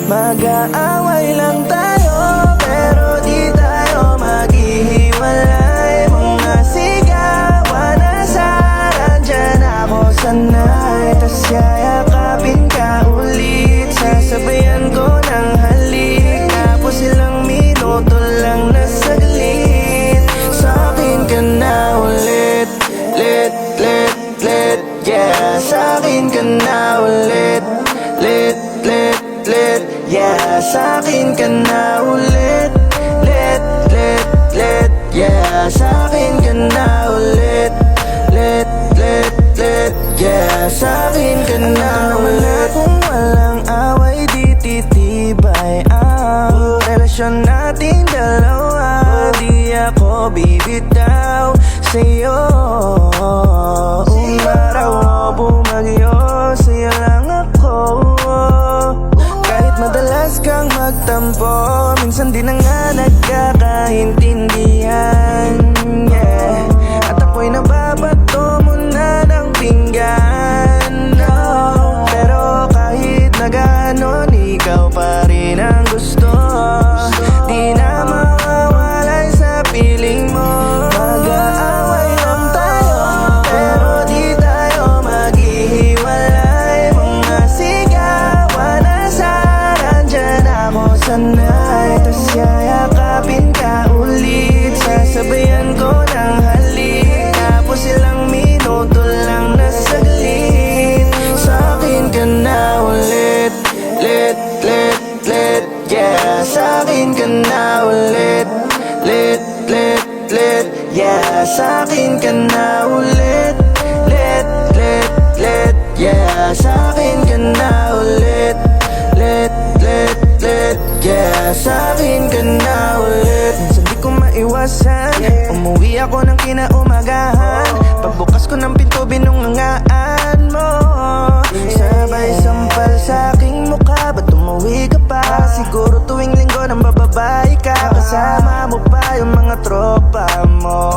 Mag-aaway lang tayo pero di tayo maghihiwalay. Mga sigawan na sarang dyan ako sanay, tas yayakapin ka ulit, sasabayan ko ng halik. Tapos ilang minuto lang na saglit, sa'kin ka na ulit. Let, yeah. Sa'kin ka na ulit. Let, yeah. Sa'kin ka na ulit. Let, yeah. Sa'kin ka na ulit. Let, yeah. Sa'kin ka na ulit. Kung walang away di titibay ang relasyon nating dalawa. Di ako bibitaw sa'yo. Umaraw o bumagyo, sa'yo lang ako. Kahit madalas kang magtampo, minsan di na nga nagkakaintindihan, yeah. At ako'y nababato mo na ng pinggan, no. Pero kahit na ganon, ikaw pa rin ang gusto. Di na mawawalay sa piling mo. Mag-aaway lang tayo pero di tayo maghihiwalay. Mga sigawan na sarang dyan ako sanay, tas yayakapin ka ulit, sasabayan ko ng halik. Tapos ilang minuto lang na saglit, sa'kin ka na ulit. Let, yeah. Sa'kin ka na ulit. Let, yeah. Sa'kin ka na ulit. Let, yeah. Sa'kin ka na ulit. Let, yeah. Sa'kin ka na ulit. Minsan di ko maiwasan, umuwi ako ng kinaumagahan. Pagbukas ko ng pinto, binungangaan mo. Sabay sampal sa aking mukha, ba't umuwi ka pa? Siguro tuwing linggo nang bababay ka, kasama mo pa yung mga tropa mo.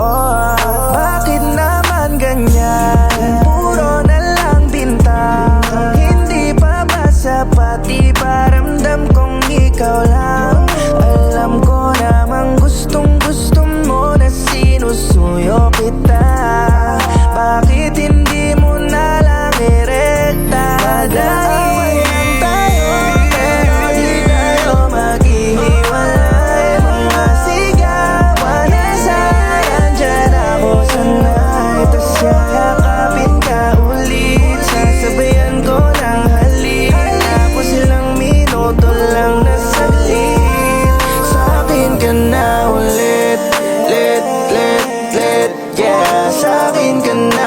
Bakit naman ganyan? Puro na lang bintang, hindi pa ba sapat? Di ba ramdam kong ikaw lang? Alam ko namang gustong gusto mo na sinusuyo kita. Bakit hindi mo na lang irekta? Mag-aaway lang tayo pero di tayo maghihiwalay. Mga sigawan na sarang dyan ako sanay, tas yayakapin ka ulit, sasabayan ko ng halik. Tapos ilang minuto lang na saglit, sa'kin ka na ulit. Let, yeah. Sa'kin ka na